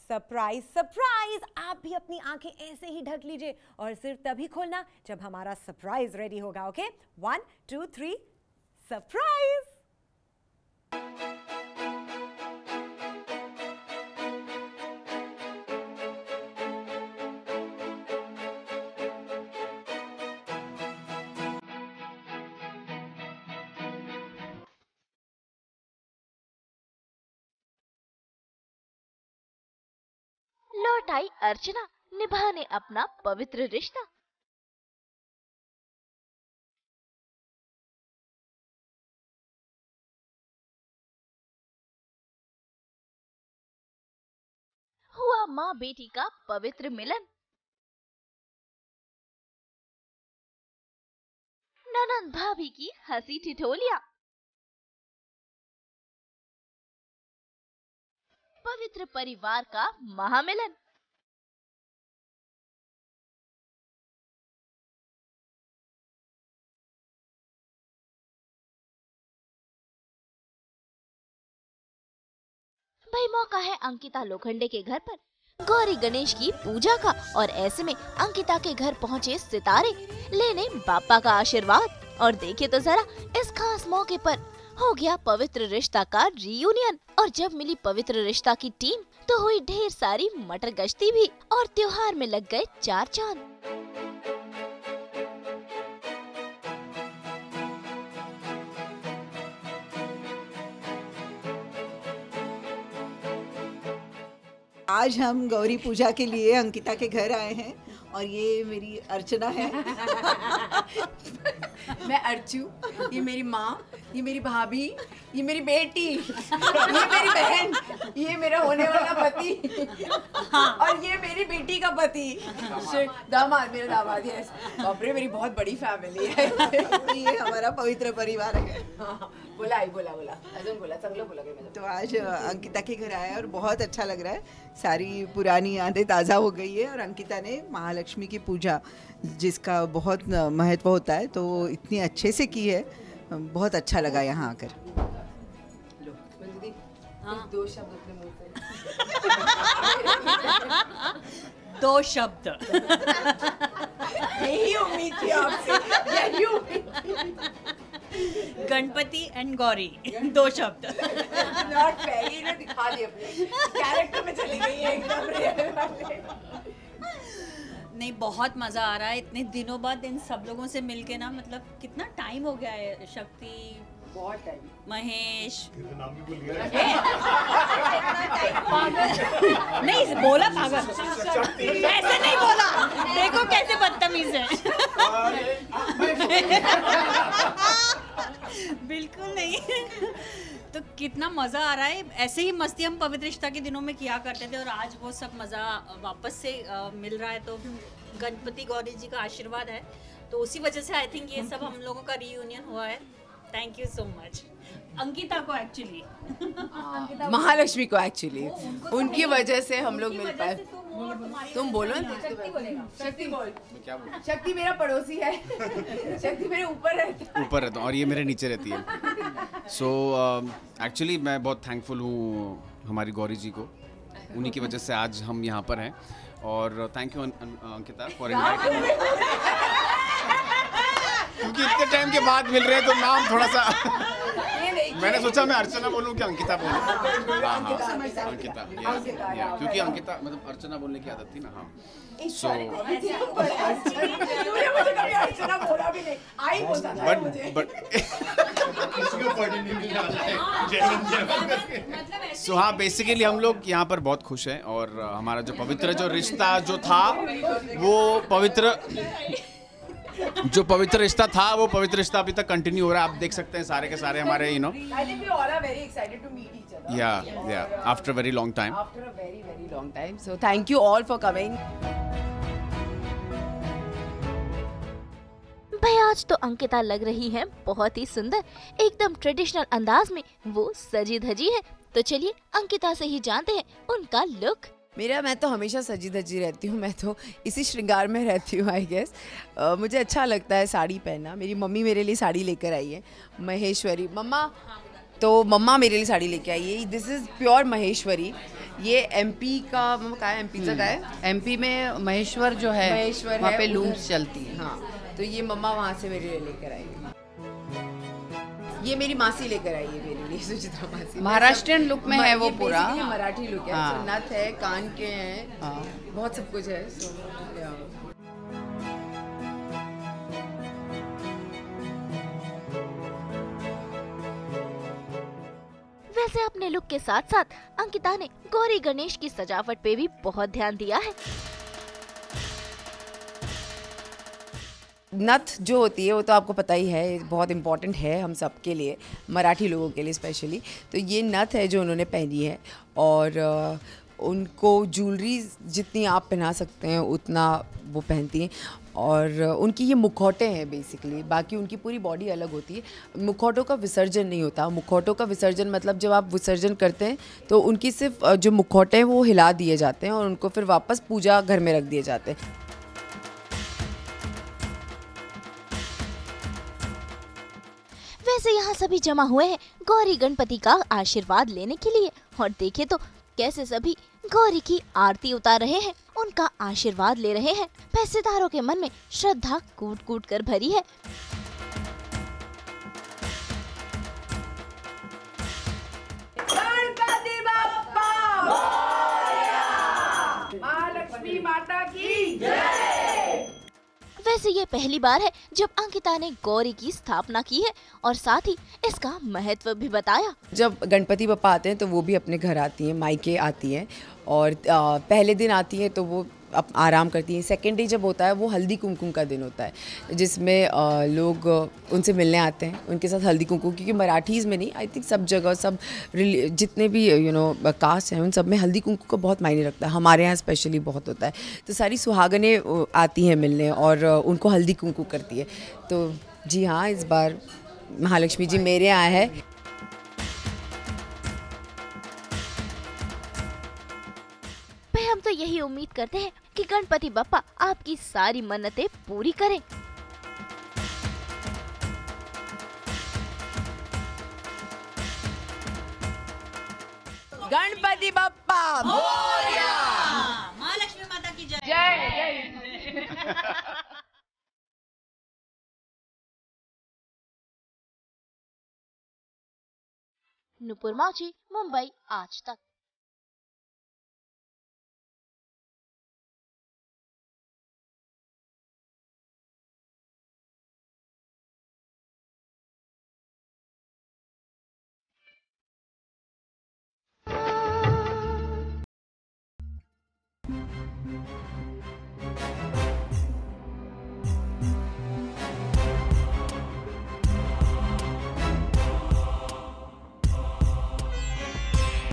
Surprise surprise, आप भी अपनी आंखें ऐसे ही ढक लीजिए और सिर्फ तभी खोलना जब हमारा सरप्राइज रेडी होगा। Okay, 1 2 3 surprise. लौट आई अर्चना निभाने अपना पवित्र रिश्ता। हुआ माँ बेटी का पवित्र मिलन। ननंद भाभी की हंसी ठिठोलियां। पवित्र परिवार का महामिलन। भाई मौका है अंकिता लोखंडे के घर पर गौरी गणेश की पूजा का, और ऐसे में अंकिता के घर पहुँचे सितारे लेने बापा का आशीर्वाद। और देखिए तो जरा, इस खास मौके पर हो गया पवित्र रिश्ता का रीयूनियन। और जब मिली पवित्र रिश्ता की टीम तो हुई ढेर सारी मटर गश्ती भी, और त्योहार में लग गए 4 चांद। आज हम गौरी पूजा के लिए अंकिता के घर आए हैं और ये मेरी अर्चना है। मैं अर्चू, ये मेरी माँ, ये मेरी भाभी, ये मेरी बेटी, ये मेरी बहन, ये मेरा होने वाला पति और ये मेरी बेटी का पति, दामाद, मेरा दामाद। यस, बाप रे, मेरी बहुत बड़ी फैमिली है। ये हमारा पवित्र परिवार है। बोला अजून बोला, चांगलं बोला मैं तो आज अंकिता के घर आया और बहुत अच्छा लग रहा है। सारी पुरानी यादें ताज़ा हो गई है और अंकिता ने महालक्ष्मी की पूजा, जिसका बहुत महत्व होता है, तो इतनी अच्छे से की है। बहुत अच्छा लगा यहाँ आकर। हाँ। 2 शब्द अपने मुंह पे। 2 शब्द। यही उम्मीद थी आपसे, यही उम्मीद। गणपति एंड गौरी, 2 शब्द। नॉट फेयर, ये दिखा दी अपने कैरेक्टर में चली गई है एकदम रियल वाले। नहीं, बहुत मजा आ रहा है इतने दिनों बाद इन सब लोगों से मिलके ना। मतलब कितना टाइम हो गया है। शक्ति, बहुत टाइम, महेश, नाम भी भूल गया। नहीं बोला पागल, ऐसे नहीं बोला। देखो कैसे बदतमीज है। बिल्कुल नहीं। तो कितना मजा आ रहा है। ऐसे ही मस्ती हम पवित्र रिश्ता के दिनों में किया करते थे और आज वो सब मजा वापस से मिल रहा है। तो गणपति गौरी जी का आशीर्वाद है, तो उसी वजह से आई थिंक ये सब हम लोगों का रीयूनियन हुआ है। Thank you so much Ankita को, एक्चुअली महालक्ष्मी को, एक्चुअली उनकी वजह से हम लोग मिल पाए। तुम बोलो ना। शक्ति बोल। क्या बोल? शक्ति मेरा पड़ोसी है। शक्ति मेरे ऊपर रहता है और ये मेरे नीचे रहती है। सो एक्चुअली मैं बहुत थैंकफुल हूँ हमारी गौरी जी को। उन्हीं की वजह से आज हम यहाँ पर हैं और thank you Ankita for inviting. क्योंकि इतने टाइम के बाद मिल रहे हैं तो नाम थोड़ा सा मैंने सोचा मैं अर्चना बोलूं कि अंकिता बोलूं। हाँ, अंकिता, क्योंकि अंकिता मतलब अर्चना बोलने की आदत थी ना। हाँ, सो सो हाँ, बेसिकली हम लोग यहाँ पर बहुत खुश हैं और हमारा जो पवित्र जो रिश्ता जो था वो पवित्र रिश्ता था, वो पवित्र रिश्ता अभी तक कंटिन्यू हो रहा है। आप देख सकते हैं सारे के सारे हमारे after very long time. So thank you all for coming. भाई आज तो अंकिता लग रही है बहुत ही सुंदर, एकदम ट्रेडिशनल अंदाज में वो सजी धजी है। तो चलिए अंकिता से ही जानते हैं उनका लुक। मैं तो हमेशा सजी धजी रहती हूँ, मैं तो इसी श्रृंगार में रहती हूँ आई गेस। मुझे अच्छा लगता है साड़ी पहनना। मेरी मम्मी मेरे लिए साड़ी लेकर आई है, महेश्वरी मम्मा। तो मम्मा मेरे लिए साड़ी लेके आई है। This is pure Maheshwari. ये एमपी का, कहा है एमपी का है, एमपी में महेश्वर जो है, महेश्वर वहाँ है, पे उधर- लूम्स चलती है। हाँ, तो ये मम्मा वहाँ से मेरे लिए लेकर आई। ये मेरी मासी लेकर आई है मेरे लिए, सुचित्रा मासी। महाराष्ट्रियन लुक में है वो ये पूरा। basically मराठी लुक है। हाँ। So, नथ है, कान के हैं, हाँ। बहुत सब कुछ है। So, yeah. वैसे अपने लुक के साथ साथ अंकिता ने गौरी गणेश की सजावट पे भी बहुत ध्यान दिया है। नथ जो होती है वो तो आपको पता ही है, बहुत इम्पॉर्टेंट है हम सब के लिए, मराठी लोगों के लिए स्पेशली। तो ये नथ है जो उन्होंने पहनी है, और उनको ज्वेलरी जितनी आप पहना सकते हैं उतना वो पहनती हैं। और उनकी ये मुखौटे हैं बेसिकली, बाकी उनकी पूरी बॉडी अलग होती है। मुखौटों का विसर्जन नहीं होता। मुखौटों का विसर्जन मतलब जब आप विसर्जन करते हैं तो उनकी सिर्फ जो मुखौटे हैं वो हिला दिए जाते हैं और उनको फिर वापस पूजा घर में रख दिए जाते हैं। वैसे यहाँ सभी जमा हुए हैं गौरी गणपति का आशीर्वाद लेने के लिए, और देखे तो कैसे सभी गौरी की आरती उतार रहे हैं, उनका आशीर्वाद ले रहे हैं। पैसेदारों के मन में श्रद्धा कूट कूट कर भरी है। गणपति बप्पा मोरया, महालक्ष्मी माता की जय। वैसे ये पहली बार है जब अंकिता ने गौरी की स्थापना की है, और साथ ही इसका महत्व भी बताया। जब गणपति बप्पा आते हैं तो वो भी अपने घर आती हैं, मायके आती हैं, और पहले दिन आती हैं तो वो आराम करती हैं। सेकेंड डे जब होता है वो हल्दी कुमकुम का दिन होता है, जिसमें लोग उनसे मिलने आते हैं, उनके साथ हल्दी कुमकुम, क्योंकि मराठीज़ में नहीं, आई थिंक सब जगह सब जितने भी कास्ट हैं उन सब में हल्दी कुमकुम का बहुत मायने रखता है। हमारे यहाँ स्पेशली बहुत होता है। तो सारी सुहागनें आती हैं मिलने और उनको हल्दी कुमकुम करती है। तो जी हाँ, इस बार महालक्ष्मी जी मेरे यहाँ है। हम तो यही उम्मीद करते हैं कि गणपति बप्पा आपकी सारी मन्नतें पूरी करें। गणपति बप्पा मोरया, महालक्ष्मी माता की जय। जय जय। नुपुर मौजी, मुंबई आज तक।